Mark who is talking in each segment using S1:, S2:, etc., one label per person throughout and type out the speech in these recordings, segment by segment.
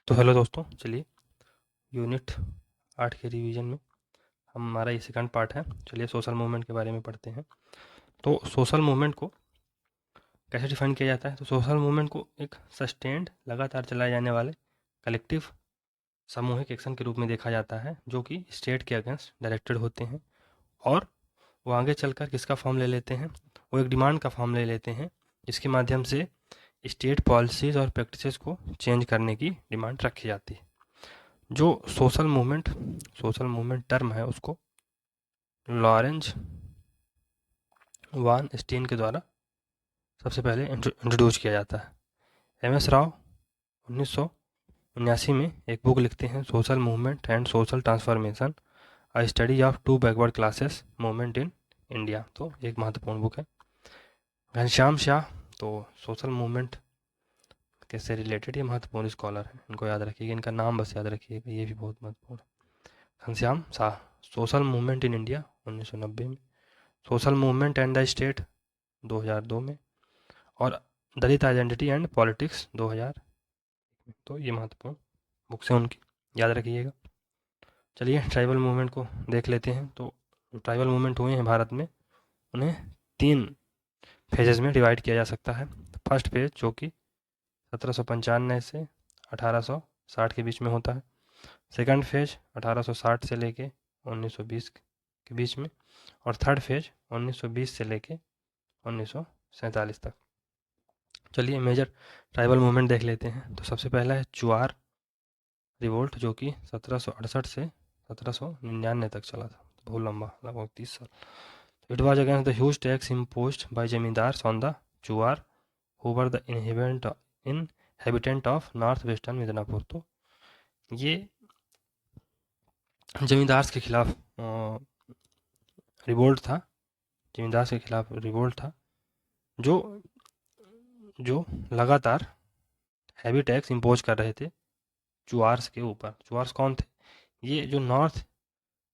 S1: तो हेलो दोस्तों, चलिए यूनिट 8 के रिवीजन में हमारा ये सेकंड पार्ट है। चलिए सोशल मूवमेंट के बारे में पढ़ते हैं। तो सोशल मूवमेंट को कैसे डिफाइन किया जाता है? तो सोशल मूवमेंट को एक सस्टेन्ड, लगातार चलाए जाने वाले कलेक्टिव सामूहिक एक्शन के रूप में देखा जाता है, जो कि स्टेट के अगेंस्ट डायरेक्टेड होते हैं और वो आगे चलकर किसका फॉर्म ले लेते हैं? वो एक डिमांड का फॉर्म ले लेते हैं, जिसके माध्यम से स्टेट पॉलिसीज और प्रैक्टिसेस को चेंज करने की डिमांड रखी जाती है। जो सोशल मूवमेंट टर्म है, उसको लॉरेंज वान स्टीन के द्वारा सबसे पहले इंट्रोड्यूस किया जाता है। MS राव 1979 में एक बुक लिखते हैं, social movement and social transformation, a study of two backward classes movement in India. तो एक महत्वपूर्ण बुक है। घनश्याम शाह तो सोशल मूवमेंट के से रिलेटेड ये महत्वपूर्ण स्कॉलर हैं, इनको याद रखिएगा, इनका नाम बस याद रखिएगा, ये भी बहुत महत्वपूर्ण है। Ghanshyam Shah, social movement in India 1990 में, social movement and the state 2002 में, और दलित आइडेंटिटी एंड पॉलिटिक्स 2000 में। तो ये महत्वपूर्ण बुक्स हैं उनकी, याद रखिएगा। चलिए ट्राइबल मूवमेंट को देख लेते हैं। तो जो ट्राइबल मूवमेंट हुए हैं भारत में, उन्हें 3 फेजेस में डिवाइड किया जा सकता है। फर्स्ट फेज जो कि 1795 से 1860 के बीच में होता है। सेकंड फेज 1860 से लेके 1920 के बीच में, और थर्ड फेज 1920 से लेके 1947 तक। चलिए मेजर ट्राइबल मूवमेंट देख लेते हैं। तो सबसे पहला है चुआर रिवोल्ट, जो कि 1768 से 1799 तक चला था, बहुत लंबा, लगभग 30 साल। It was against the huge tax imposed by zamindars on the Chuar who were the inhabitant of north western Midnapore. तो ये जमींदार्स के खिलाफ रिवोल्ट था, जमींदार्स के खिलाफ रिवोल्ट था, जो जो लगातार हैवी टैक्स इम्पोज कर रहे थे चुआर्स के ऊपर। चुआर्स कौन थे? ये जो नॉर्थ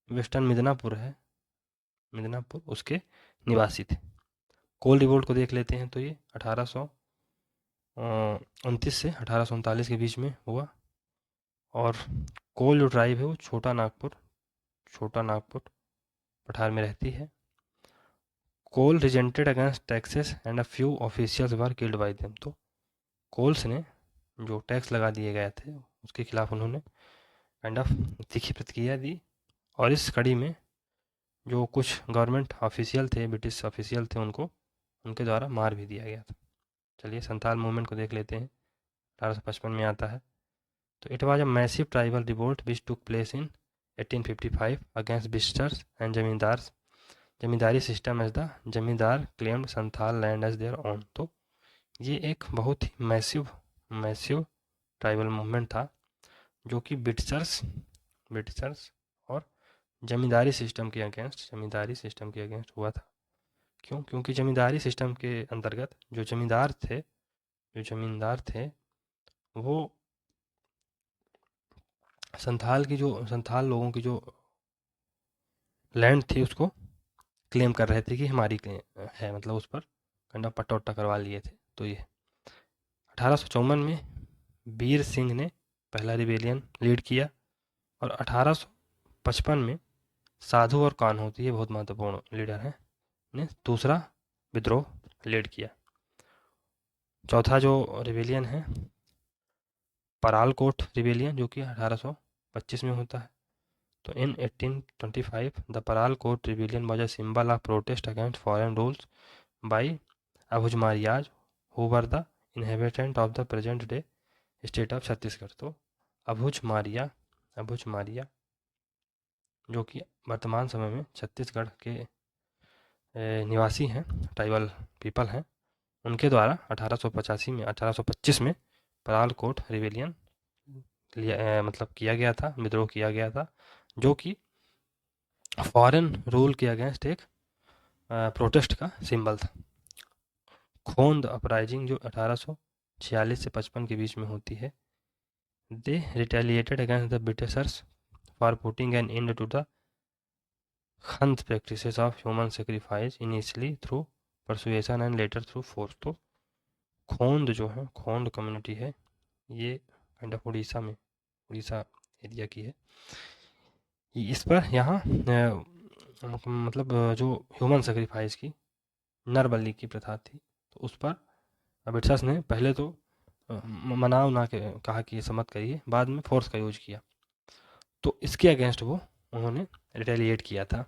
S1: वेस्टर्न मिदनापुर है, मिदनापुर, उसके निवासी थे। कोल रिवोल्ट को देख लेते हैं। तो ये 1829 से 1839 के बीच में हुआ, और कोल जो ट्राइब है वो छोटा नागपुर पठार में रहती है। Kol resented against taxes and a few officials were killed by them. तो कोल्स ने जो टैक्स लगा दिए गए थे उसके खिलाफ उन्होंने काइंड ऑफ तीखी प्रतिक्रिया दी, और इस कड़ी में जो कुछ गवर्नमेंट ऑफिशियल थे, ब्रिटिश ऑफिशियल थे, उनको उनके द्वारा मार भी दिया गया था। चलिए संथाल मूवमेंट को देख लेते हैं, 1855 में आता है। तो it was a massive tribal revolt which took place in 1855 against visitors and zamindars, zamindari system as the zamindar claimed Santhal land as their own. तो ये एक बहुत ही मैसिव ट्राइबल मूवमेंट था, जो कि ब्रिटिशर्स और जमींदारी सिस्टम के अगेंस्ट हुआ था। क्यों? क्योंकि जमींदारी सिस्टम के अंतर्गत जो जमींदार थे वो संथाल लोगों की जो लैंड थी उसको क्लेम कर रहे थे कि हमारी है, मतलब उस पर कंडा पट्टा वट्टा करवा लिए थे। तो ये 1854 में वीर सिंह ने पहला रिबेलियन लीड किया, और 1855 में साधु और कान्होती, ये बहुत महत्वपूर्ण लीडर हैं, ने दूसरा विद्रोह लीड किया। चौथा जो रिबेलियन है परालकोट रिबेलियन, जो कि 1825 में होता है। तो in 1825 the Paralkot rebellion was a symbol of protest against foreign rules by Abhujmarias who were the inhabitant of the present day state of Chhattisgarh. तो अभुजमारिया जो कि वर्तमान समय में छत्तीसगढ़ के निवासी हैं, ट्राइबल पीपल हैं, उनके द्वारा 1825 में परालकोट रिबेलियन मतलब किया गया था, विद्रोह किया गया था, जो कि फॉरेन रूल के अगेंस्ट एक प्रोटेस्ट का सिंबल था। खोंद अपराइजिंग जो 1846 से 55 के बीच में होती है, they retaliated against the Britishers for putting an end to the Khond practices of human sacrifice initially through persuasion and later through force. तो खोंद जो है, खोंद कम्युनिटी है, ये काइंड ऑफ उड़ीसा में उड़ीसा एरिया की है। इस पर यहाँ मतलब जो ह्यूमन सेक्रीफाइस की नर बलि की प्रथा थी, तो उस पर ब्रिटिशर्स ने पहले तो मना उना के कहा कि ये सब मत करिए, बाद में फोर्स का यूज किया। तो इसके अगेंस्ट वो उन्होंने रिटेलिएट किया था।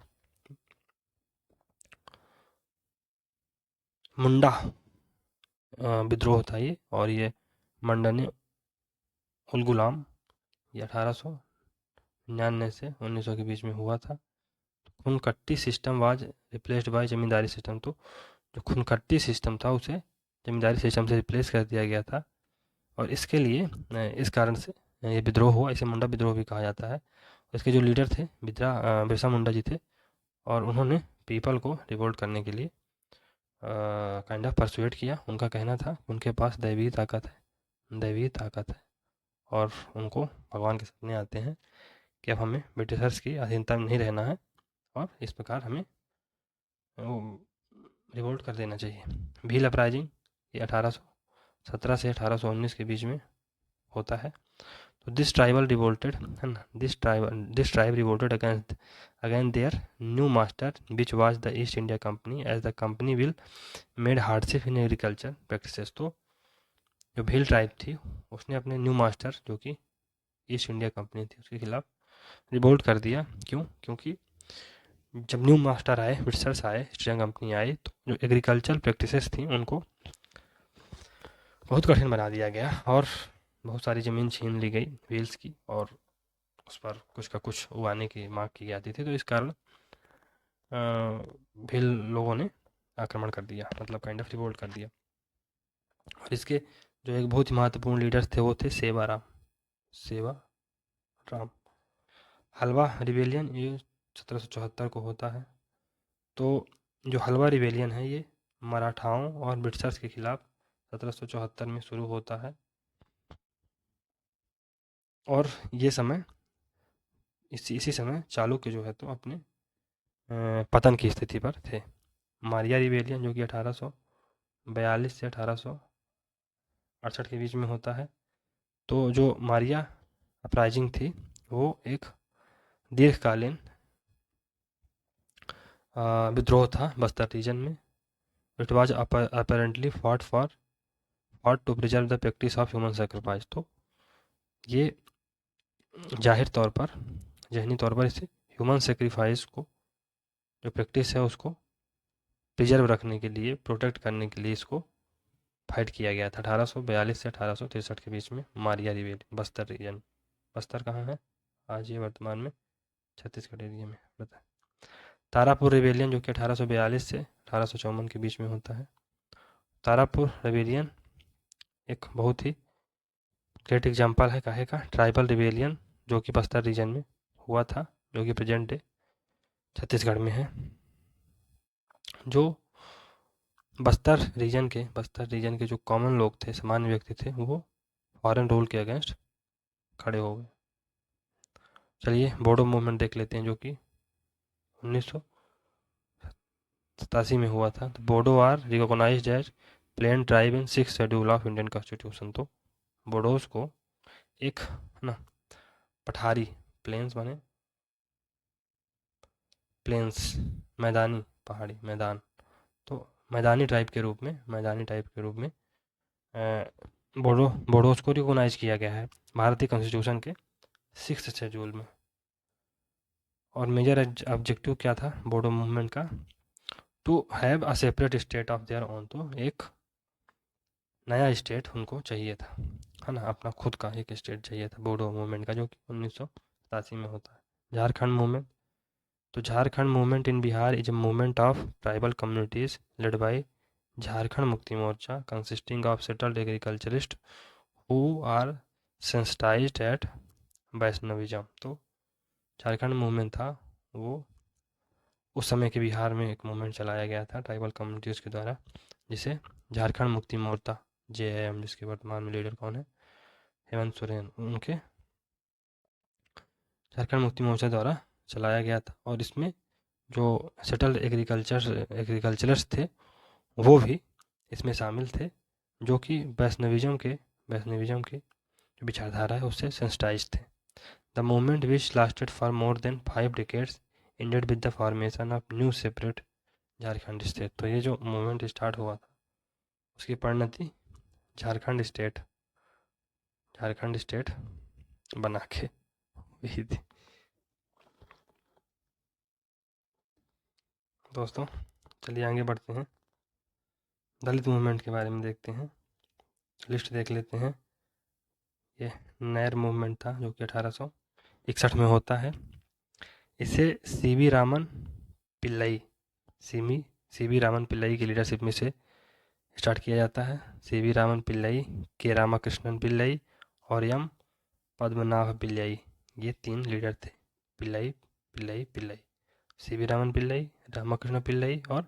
S1: मुंडा विद्रोह था ये, और ये मंडने उल गुलाम, ये 1899 से 1900 के बीच में हुआ था। Khuntkatti system was replaced by zamindari system. तो जो खूनकट्टी सिस्टम था उसे जमींदारी सिस्टम से रिप्लेस कर दिया गया था, और इसके लिए इस कारण से ये विद्रोह हुआ। इसे मुंडा विद्रोह भी कहा जाता है। इसके जो लीडर थे बिरसा मुंडा जी थे, और उन्होंने पीपल को रिवोल्ट करने के लिए काइंड ऑफ परसुएट किया। उनका कहना था उनके पास दैवीय ताकत है, और उनको भगवान के सपने आते हैं कि अब हमें ब्रिटिशर्स की अधीनता में नहीं रहना है, और इस प्रकार हमें रिवोल्ट कर देना चाहिए। भील अपराइजिंग ये 1817 से 1819 के बीच में होता है। तो दिस ट्राइबल रिवोल्टेड है ना, this tribe revolted against their new master which was the East India company, as the company will made hardship in agriculture practices. तो जो भील ट्राइब थी उसने अपने न्यू मास्टर जो कि ईस्ट इंडिया कंपनी थी उसके खिलाफ रिवोल्ट कर दिया। क्यों? क्योंकि जब न्यू मास्टर आए, ब्रिटिशर्स आए, ईस्ट इंडिया कंपनी आई, तो जो एग्रीकल्चर प्रैक्टिसेस थी उनको बहुत कठिन बना दिया गया, और बहुत सारी ज़मीन छीन ली गई व्हील्स की, और उस पर कुछ का कुछ उगाने की मांग की जाती थी। तो इस कारण भील लोगों ने आक्रमण कर दिया, मतलब काइंड ऑफ रिवोल्ट कर दिया। और इसके जो एक बहुत ही महत्वपूर्ण लीडर्स थे वो थे सेवा राम। हलवा रिवेलियन ये 1774 को होता है। तो जो हलवा रिवेलियन है ये मराठाओं और ब्रिटिशर्स के खिलाफ 1774 में शुरू होता है, और ये समय इसी समय चालुक्य जो है तो अपने पतन की स्थिति पर थे। मारिया रिवेलियन जो कि 1842 से 1868 के बीच में होता है। तो जो मारिया अपराइजिंग थी वो एक दीर्घकालीन विद्रोह था बस्तर रीजन में। It was apparently fought to preserve the practice of human sacrifice. तो ये जाहिर तौर पर, जहनी तौर पर इसे ह्यूमन सेक्रीफाइस को जो प्रैक्टिस है उसको प्रिजर्व रखने के लिए, प्रोटेक्ट करने के लिए इसको फाइट किया गया था 1842 से 1863 के बीच में। मारिया रिवेलियन बस्तर रीजन, बस्तर कहाँ है आज ये वर्तमान में? छत्तीसगढ़ एरिया में बता। तारापुर रिवेलियन जो कि 1842 से 1854 के बीच में होता है। तारापुर रिवेलियन एक बहुत ही ग्रेट एग्जाम्पल है काहे का, ट्राइबल रिवेलियन जो कि बस्तर रीजन में हुआ था, जो कि प्रेजेंट डे छत्तीसगढ़ में है। जो बस्तर रीजन के जो कॉमन लोग थे, सामान्य व्यक्ति थे, वो फॉरेन रूल के अगेंस्ट खड़े हो गए। चलिए बोडो मूवमेंट देख लेते हैं जो कि 1987 में हुआ था। तो Bodo are recognized as plain tribe in 6th schedule of Indian constitution. तो बोडोस को एक ना पठारी, प्लेन्स माने प्लेन्स, मैदानी पहाड़ी मैदान, तो मैदानी टाइप के रूप में बोडोस को रिकॉग्नाइज किया गया है भारतीय कॉन्स्टिट्यूशन के 6th शेड्यूल में। और मेजर ऑब्जेक्टिव क्या था बोडो मूवमेंट का? To have a separate state of their own. तो एक नया स्टेट उनको चाहिए था, है ना, अपना खुद का एक स्टेट चाहिए था बोडो मूवमेंट का, जो कि 1987 में होता है। झारखंड मूवमेंट, तो Jharkhand movement in Bihar is a movement of tribal communities led by Jharkhand Mukti Morcha consisting of settled agriculturist who are sensitised at Vaishnavism. तो झारखंड मूवमेंट था वो उस समय के बिहार में एक मूवमेंट चलाया गया था ट्राइबल कम्युनिटीज़ के द्वारा, जिसे झारखंड मुक्ति मोर्चा JM, जिसके वर्तमान में लीडर कौन है? हेमंत सोरेन, उनके झारखंड मुक्ति मोर्चा द्वारा चलाया गया था। और इसमें जो सेटल्ड एग्रीकल्चरर्स थे वो भी इसमें शामिल थे, जो कि वैष्णविज्म के जो विचारधारा है उससे सेंसिटाइज थे। The movement which lasted for more than 5 decades ended with the formation of new separate Jharkhand state. तो ये जो मूवमेंट स्टार्ट हुआ था उसकी परिणति झारखंड स्टेट बना के हुई थी। दोस्तों चलिए आगे बढ़ते हैं, दलित मूवमेंट के बारे में देखते हैं, लिस्ट देख लेते हैं। ये नैर मूवमेंट था जो कि 1861 में होता है। इसे सीवी रामन पिल्लई की लीडरशिप में से स्टार्ट किया जाता है। सीवी रामन पिल्लई, के रामाकृष्णन पिल्लई और एम पद्मनाभ पिल्लई, ये 3 लीडर थे। पिल्लई सीवी रामन पिल्लई, रामाकृष्ण पिल्लई और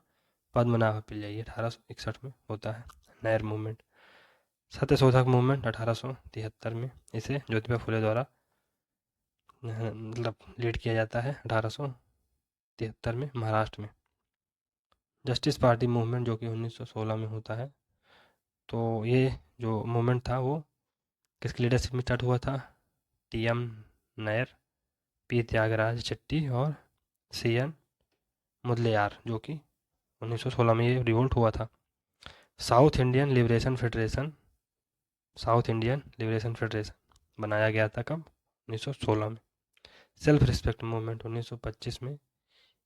S1: पद्मनाभ पिल्लई। 1861 में होता है नैर मूवमेंट। सत्यशोधक मूवमेंट 1873 में, इसे ज्योतिबा फुले द्वारा मतलब लीड किया जाता है 1873 में महाराष्ट्र में। जस्टिस पार्टी मूवमेंट जो कि 1916 में होता है। तो ये जो मूवमेंट था वो किसकी लीडरशिप में स्टार्ट हुआ था? टी.एम. नायर, पी. त्यागराज चट्टी और सी.एन. मुदलियार, जो कि 1916 में ये रिवोल्ट हुआ था। साउथ इंडियन लिबरेशन फेडरेशन बनाया गया था कब? 1916 में। सेल्फ रिस्पेक्ट मूवमेंट 1925 में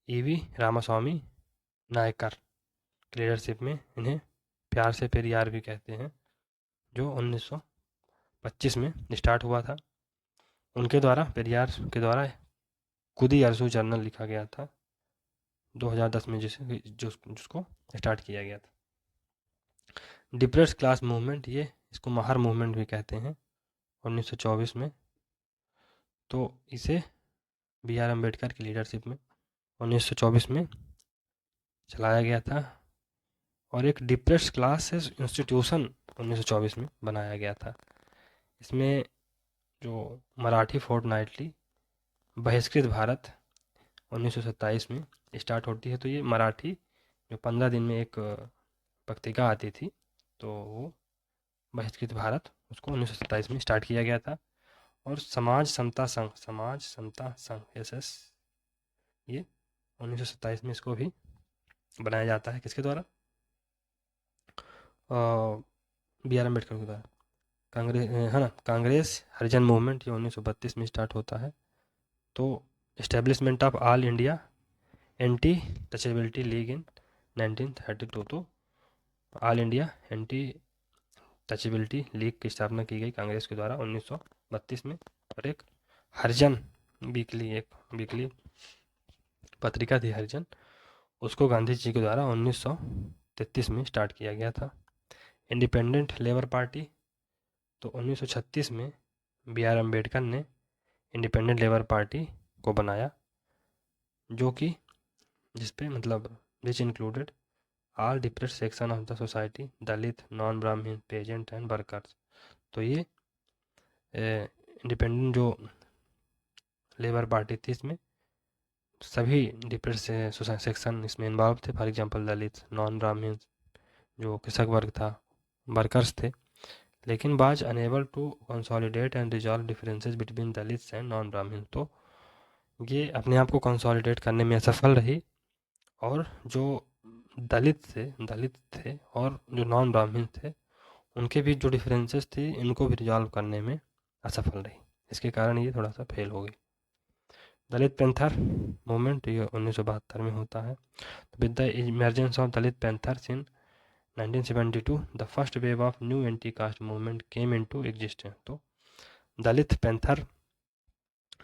S1: ई.वी. रामास्वामी नायकर लीडरशिप में, इन्हें प्यार से पेरियार भी कहते हैं, जो 1925 में स्टार्ट हुआ था। उनके द्वारा, पेरियार के द्वारा खुद ही अर्सू जर्नल लिखा गया था 2010 में, जिसको स्टार्ट किया गया था। डिप्रेस्ड क्लास मूवमेंट, ये इसको महार मूवमेंट भी कहते हैं, 1924 में। तो इसे बी आर अम्बेडकर की लीडरशिप में 1924 में चलाया गया था। और एक डिप्रेस्ड क्लास इंस्टीट्यूशन 1924 में बनाया गया था। इसमें जो मराठी फोर्टनाइटली बहिष्कृत भारत 1927 में स्टार्ट होती है। तो ये मराठी जो 15 दिन में एक पत्रिका आती थी, तो वो बहिष्कृत भारत, उसको 1927 में स्टार्ट किया गया था। और समाज समता संघ SS, ये 1927 में इसको भी बनाया जाता है। किसके द्वारा? बी आर अम्बेडकर के द्वारा। कांग्रेस हरिजन मूवमेंट, ये 1932 में स्टार्ट होता है। तो establishment of All India anti untouchability league in 1932, तो All India anti untouchability league की स्थापना की गई कांग्रेस के द्वारा 1932 में। और एक हरिजन वीकली पत्रिका थी हरिजन, उसको गांधी जी के द्वारा 1933 में स्टार्ट किया गया था। इंडिपेंडेंट लेबर पार्टी, तो 1936 में बी आर अम्बेडकर ने इंडिपेंडेंट लेबर पार्टी को बनाया, जो कि जिसपे मतलब which included all depressed section of the society, Dalit, non Brahmin, peasant and workers. तो ये इंडिपेंडेंट जो लेबर पार्टी थी, इसमें सभी डिप्रेस्ड सेक्शन इसमें इन्वॉल्व थे। For example Dalit, non Brahmin, जो कृषक वर्ग था, वर्कर्स थे। लेकिन was unable to consolidate and resolve differences between Dalits and non Brahmin. तो ये अपने आप को कंसोलिडेट करने में असफल रही, और जो दलित थे और जो नॉन ब्राह्मण थे, उनके बीच जो डिफरेंसेस थी, इनको भी रिजॉल्व करने में असफल रही। इसके कारण ये थोड़ा सा फेल हो गई। दलित पैंथर मूवमेंट, ये 1972 में होता है। With the emergence of Dalit panthers in 1972, the first wave of new anti caste movement came into existence. तो दलित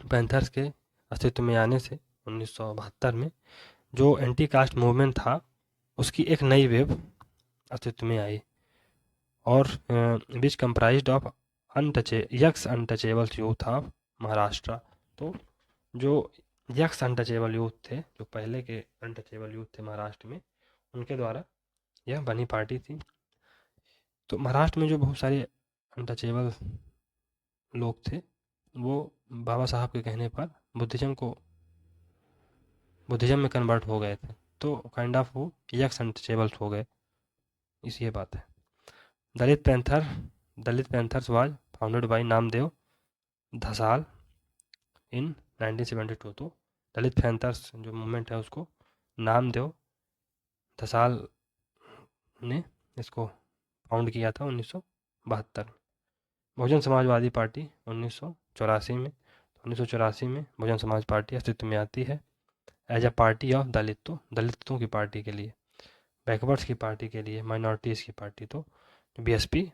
S1: पैंथर्स के अस्तित्व में आने से 1972 में जो एंटी कास्ट मूवमेंट था, उसकी एक नई वेव अस्तित्व में आई। और विच कंप्राइज्ड ऑफ यक्स अनटचेबल्स यूथ ऑफ महाराष्ट्र। तो जो यक्स अनटचेबल यूथ थे, जो पहले के अनटचेबल यूथ थे महाराष्ट्र में, उनके द्वारा यह बनी पार्टी थी। तो महाराष्ट्र में जो बहुत सारे अनटचेबल लोग थे, वो बाबा साहब के कहने पर बुद्धिज्म में कन्वर्ट हो गए थे। तो काइंड ऑफ वो यक्स अनटचेबल्स हो गए, इस ये बात है। Dalit Panthers was founded by Namdeo Dhasal in 1972। तो दलित पैंथर्स जो मूवमेंट है उसको नामदेव धसाल ने इसको फाउंड किया था 1972 में। बहुजन समाजवादी पार्टी 1984 में। 1984 में बहुजन समाज पार्टी अस्तित्व में आती है एज अ पार्टी ऑफ दलित, तो दलितों की पार्टी के लिए, बैकवर्ड्स की पार्टी के लिए, माइनॉरिटीज़ की पार्टी। तो बीएसपी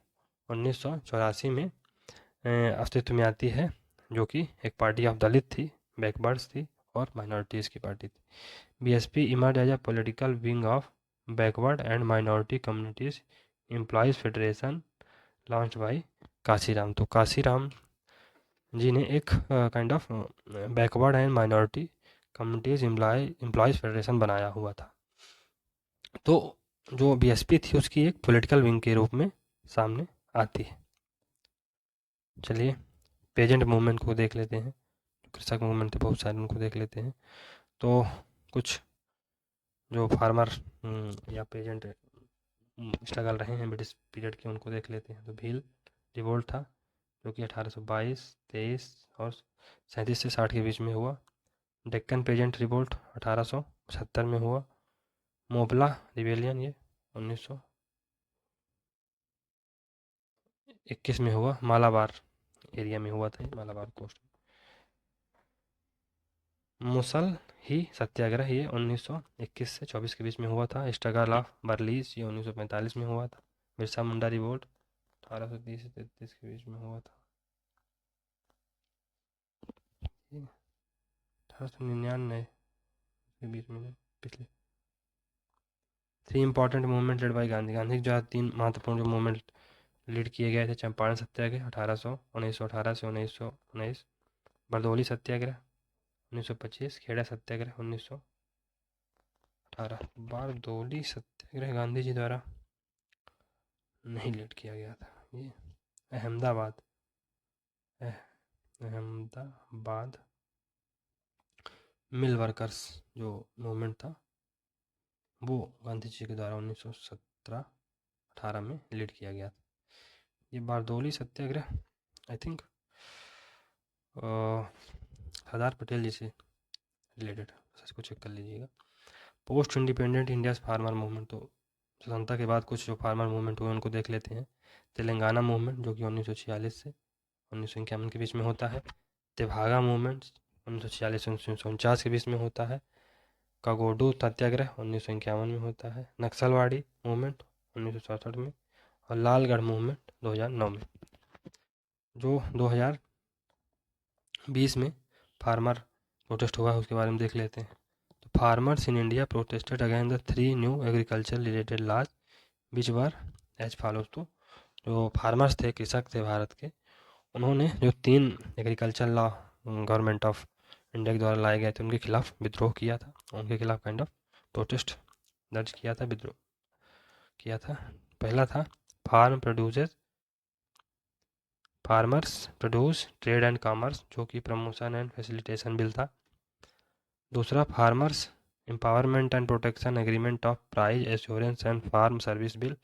S1: 1984 में अस्तित्व में आती है, जो कि एक पार्टी ऑफ दलित थी, बैकवर्ड्स थी और माइनॉरिटीज़ की पार्टी थी। BSP emerge as a political wing of backward and minority communities employees federation launch by Kanshi Ram. तो काशीराम जी ने एक kind of backward and minority communities employees federation बनाया हुआ था। तो जो बीएसपी थी उसकी एक पॉलिटिकल विंग के रूप में सामने आती है। चलिए पेजेंट मूवमेंट को देख लेते हैं। कृषक मूवमेंट थे बहुत सारे, उनको देख लेते हैं। तो कुछ जो फार्मर या पेजेंट स्ट्रगल रहे हैं ब्रिटिश पीरियड के, उनको देख लेते हैं। तो भील रिवोल्ट था जो कि 1822, 23 और 37 से 60 के बीच में हुआ। डेक्कन पेजेंट रिवोल्ट 1870 में हुआ। मोबला रिबेलियन ये 1921 में हुआ। मालाबार एरिया में हुआ था, मालाबार कोस्ट। मुसल ही सत्याग्रह ये 1921 से 24 के बीच में हुआ था। स्ट्रगल ऑफ बर्लिस ये 1945 में हुआ था। बिरसा मुंडा रिवोल्ट 1830 से 33 के बीच में हुआ था। 1899 के बीच में पिछले। 3 important movement led by Gandhi. Gandhi जो 3 महत्वपूर्ण जो मूवमेंट लीड किए गए थे: चंपारण सत्याग्रह 1918 से 1919, बरदौली सत्याग्रह 1925, खेड़ा सत्याग्रह 1918। बारदौली सत्याग्रह गांधी जी द्वारा नहीं लीड किया गया था। ये अहमदाबाद मिल वर्कर्स जो मूवमेंट था वो गांधी जी के द्वारा 1917-18 में लीड किया गया था। ये बारदौली सत्याग्रह आई थिंक सरदार पटेल जी से रिलेटेड, इसको चेक कर लीजिएगा। Post independent India's farmer movement. तो स्वतंत्रता के बाद कुछ जो फार्मर मूवमेंट हुए उनको देख लेते हैं। तेलंगाना मूवमेंट जो कि 1946 से 1951 के बीच में होता है। तेभागा मूवमेंट 1946 से 1949 के बीच में होता है। कागोडू सत्याग्रह 1951 में होता है। नक्सलवाड़ी मूवमेंट 1967 में। और लालगढ़ मूवमेंट 2009 में। जो 2020 में फार्मर प्रोटेस्ट हुआ है उसके बारे में देख लेते हैं। तो farmers in India protested against the 3 new agriculture related laws which were as follows. तो जो फार्मर्स थे, कृषक थे भारत के, उन्होंने जो 3 agriculture law government of India के द्वारा लाए गए थे उनके खिलाफ विद्रोह किया था, उनके खिलाफ काइंड ऑफ प्रोटेस्ट दर्ज किया था, विद्रोह किया था। पहला था farmers produce trade and commerce जो कि प्रमोशन एंड फैसिलिटेशन बिल था। दूसरा farmers empowerment and protection agreement of price assurance and farm service bill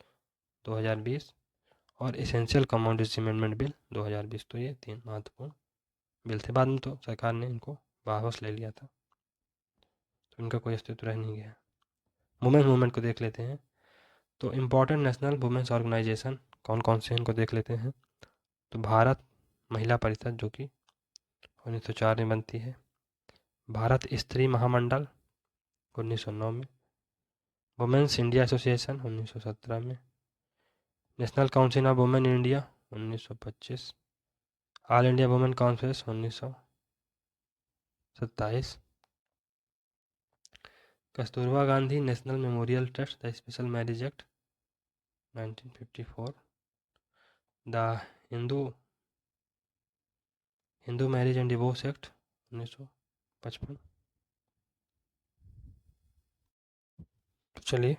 S1: 2020 और एसेंशियल कमोडिटी अमेंडमेंट बिल 2020। तो ये 3 महत्वपूर्ण बिल थे। बाद में तो सरकार ने इनको वापस ले लिया था, तो इनका कोई अस्तित्व रह नहीं गया। वुमेन्स मूवमेंट को देख लेते हैं। तो इम्पॉर्टेंट नेशनल वुमेन्स ऑर्गेनाइजेशन कौन कौन से हैं इनको देख लेते हैं। तो भारत महिला परिषद जो कि 1904 में बनती है। भारत स्त्री महामंडल 1909 में। वुमेन्स इंडिया एसोसिएशन 1917 में। National council of women in India 1925। All India women conference 1927। Kasturba Gandhi national memorial trust the special marriage act 1954। The Hindu marriage and divorce act 1955। तो चलिए,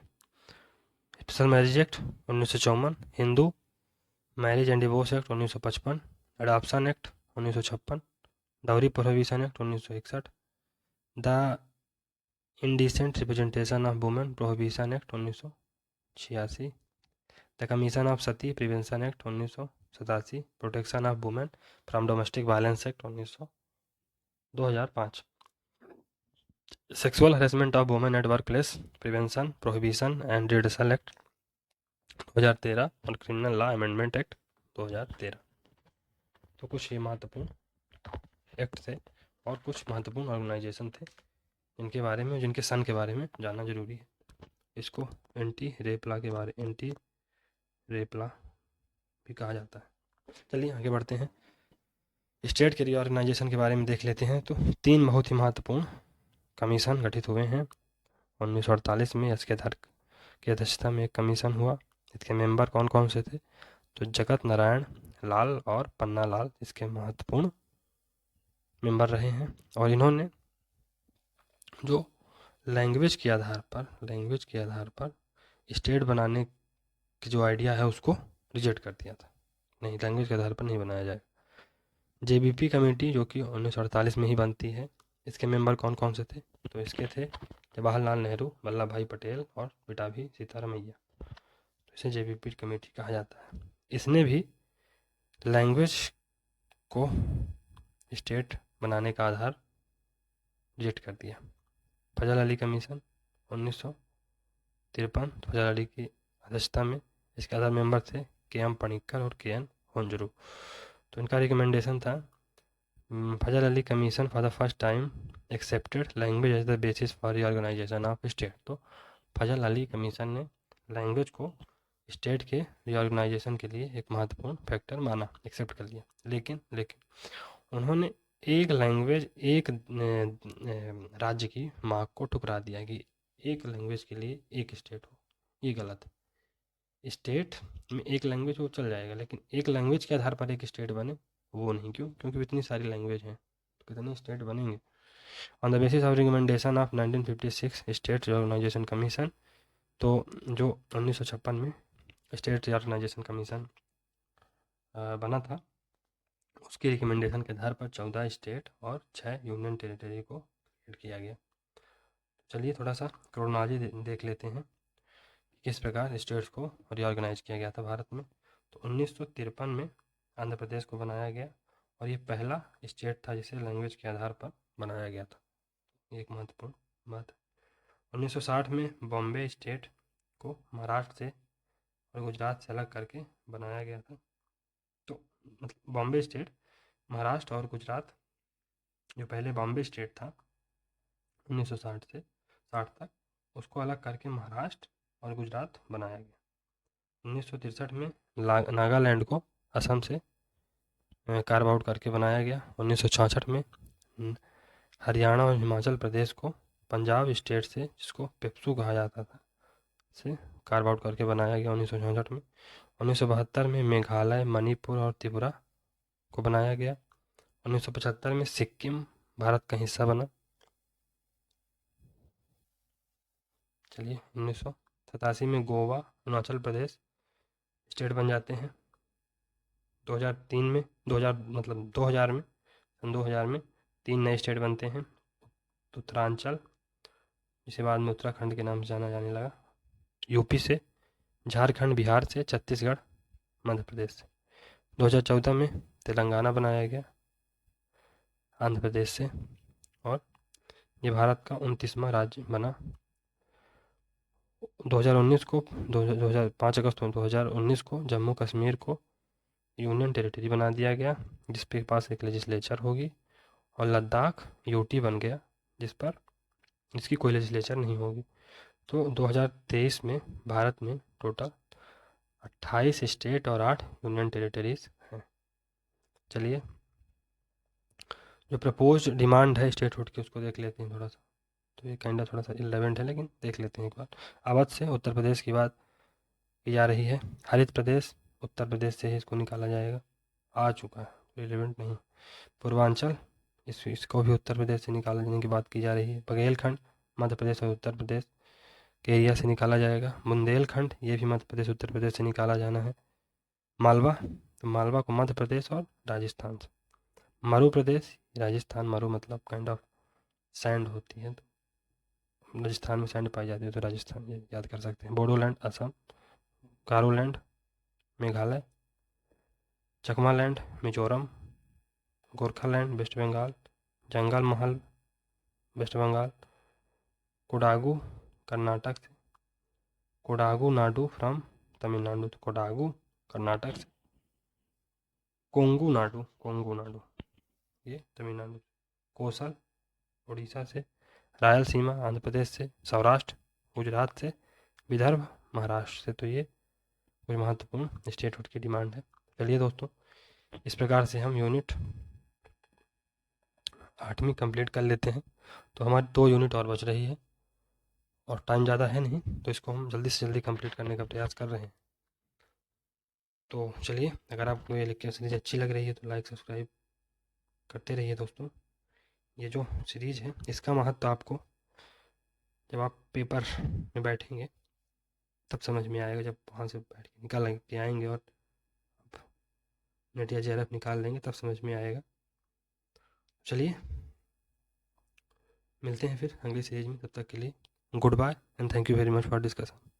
S1: special marriage act 1954, Hindu marriage and divorce act 1955, adoption act 1956, dowry prohibition act 1961, the indecent representation of women prohibition act 1986, the commission of Sati prevention act 1986, 1987, protection of women from domestic violence act 2005, sexual harassment of women at work place prevention prohibition and redressal act 2013 और criminal law amendment act 2013। तो कुछ ये महत्वपूर्ण act थे और कुछ महत्वपूर्ण organisation थे जिनके बारे में, जिनके सन के बारे में जानना जरूरी है। इसको एंटी रेपला भी कहा जाता है। चलिए आगे बढ़ते हैं। स्टेट के रीऑर्गेनाइजेशन के बारे में देख लेते हैं। तो 3 बहुत ही महत्वपूर्ण कमीशन गठित हुए हैं। 1948 में एस के धर की अध्यक्षता में एक कमीशन हुआ। इसके मेंबर कौन कौन से थे? तो जगत नारायण लाल और पन्ना लाल इसके महत्वपूर्ण मेंबर रहे हैं। और इन्होंने जो लैंग्वेज के आधार पर स्टेट बनाने की जो आइडिया है उसको रिजेक्ट कर दिया था। नहीं, लैंग्वेज के आधार पर नहीं बनाया जाए। जेबीपी कमेटी जो कि 1948 में ही बनती है, इसके मेंबर कौन कौन से थे? तो इसके थे जवाहरलाल नेहरू, वल्लभ भाई पटेल और पिटाभी सीतारमैया। तो इसे जेबीपी कमेटी कहा जाता है। इसने भी लैंग्वेज को स्टेट बनाने का आधार रिजेक्ट कर दिया। फजल अली कमीशन 1953, फजल अली की अध्यक्षता में। इसके अदर मेंबर थे के एम पणिक्कर और के एन होंजरू। तो इनका रिकमेंडेशन था Fazal Ali commission for the first time accepted language as the basis for reorganisation of state. तो फजल अली कमीशन ने लैंग्वेज को स्टेट के रीऑर्गेनाइजेशन के लिए एक महत्वपूर्ण फैक्टर माना, एक्सेप्ट कर लिया। लेकिन उन्होंने एक लैंग्वेज, एक राज्य की मांग को ठुकरा दिया कि एक लैंग्वेज के लिए एक स्टेट हो। ये गलत है। स्टेट में एक लैंग्वेज हो चल जाएगा, लेकिन एक लैंग्वेज के आधार पर एक स्टेट बने वो नहीं। क्यों? क्योंकि इतनी सारी लैंग्वेज हैं, तो कितने स्टेट बनेंगे? On the basis of recommendation of 1956 state reorganisation commission. तो जो 1956 में स्टेट रिऑर्गेनाइजेशन कमीशन बना था, उसकी रिकमेंडेशन के आधार पर 14 स्टेट और 6 यूनियन टेरिटरी को क्रिएट किया गया। चलिए थोड़ा सा क्रोनोलॉजी देख लेते हैं किस प्रकार स्टेट्स को रीऑर्गेनाइज किया गया था भारत में। तो 1953 में आंध्र प्रदेश को बनाया गया और ये पहला स्टेट था जिसे लैंग्वेज के आधार पर बनाया गया था। एक महत्वपूर्ण बात है। 1960 में बॉम्बे स्टेट को महाराष्ट्र से और गुजरात से अलग करके बनाया गया था। तो मतलब बॉम्बे स्टेट, महाराष्ट्र और गुजरात, जो पहले बॉम्बे स्टेट था 1960 से 60 तक, उसको अलग करके महाराष्ट्र और गुजरात बनाया गया। 1963 में नागालैंड को असम से कार्व आउट करके बनाया गया। 1966 में हरियाणा और हिमाचल प्रदेश को पंजाब स्टेट से, जिसको पेप्सू कहा जाता था, से कार्व आउट करके बनाया गया 1966 में। 1972 में मेघालय, मणिपुर और त्रिपुरा को बनाया गया। 1975 में सिक्किम भारत का हिस्सा बना। चलिए 1987 में गोवा, अरुणाचल प्रदेश स्टेट बन जाते हैं। 2003 में 2000 में सन 2000 में 3 नए स्टेट बनते हैं। उत्तरांचल, जिसे बाद में उत्तराखंड के नाम से जाना जाने लगा, यूपी से, झारखंड बिहार से, छत्तीसगढ़ मध्य प्रदेश से। 2014 में तेलंगाना बनाया गया आंध्र प्रदेश से और ये भारत का 29वां राज्य बना। 2019 को 5 अगस्त 2019 को जम्मू कश्मीर को यूनियन टेरिटरी बना दिया गया, जिसके पास एक लेजिस्लेचर होगी। और लद्दाख यूटी बन गया, जिसकी कोई लेजिस्लेचर नहीं होगी। तो 2023 में भारत में टोटल 28 स्टेट और 8 यूनियन टेरिटरीज हैं। चलिए जो प्रपोज डिमांड है स्टेटहुड की उसको देख लेते हैं थोड़ा सा। तो ये काइंडा थोड़ा सा इलेवेंट है, लेकिन देख लेते हैं एक बार। अवध से उत्तर प्रदेश की बात की जा रही है। हरित प्रदेश उत्तर प्रदेश से ही इसको निकाला जाएगा, आ चुका है, रिलेवेंट नहीं। पूर्वांचल, इसको भी उत्तर प्रदेश से निकालने की बात की जा रही है। बघेलखंड मध्य प्रदेश और उत्तर प्रदेश के एरिया से निकाला जाएगा। बुंदेलखंड, ये भी मध्य प्रदेश उत्तर प्रदेश से निकाला जाना है। मालवा, तो मालवा को मध्य प्रदेश और राजस्थान से। मरु प्रदेश, राजस्थान, मरु मतलब काइंड ऑफ सैंड होती है, तो राजस्थान में सैंड पाई जाती है, तो राजस्थान ये याद कर सकते हैं। बोडोलैंड असम, गारोलैंड मेघालय, चकमालैंड मिजोरम, गोरखालैंड वेस्ट बंगाल, जंगल महल वेस्ट बंगाल, कोडागू कर्नाटक से, कोडागू नाडु फ्रॉम तमिलनाडु, तो कोडागू कर्नाटक से, कोंगू नाडु ये तमिलनाडु, कोसल उड़ीसा से, रायलसीमा आंध्र प्रदेश से, सौराष्ट्र गुजरात से, विदर्भ महाराष्ट्र से। तो ये कोई महत्वपूर्ण स्टेटहुड की डिमांड है। चलिए दोस्तों, इस प्रकार से हम यूनिट 8वीं कंप्लीट कर लेते हैं। तो हमारी 2 यूनिट और बच रही है और टाइम ज़्यादा है नहीं, तो इसको हम जल्दी से जल्दी कंप्लीट करने का प्रयास कर रहे हैं। तो चलिए, अगर आपको ये लेक्चर सीरीज अच्छी लग रही है तो लाइक सब्सक्राइब करते रहिए दोस्तों। ये जो सीरीज है इसका महत्व आपको जब आप पेपर में बैठेंगे तब समझ में आएगा, जब वहाँ से बैठ के निकाल के आएंगे और नेट या जेआरएफ निकाल लेंगे तब समझ में आएगा। चलिए मिलते हैं फिर अगली सीरीज में, तब तक के लिए good bye and thank you very much for discussion.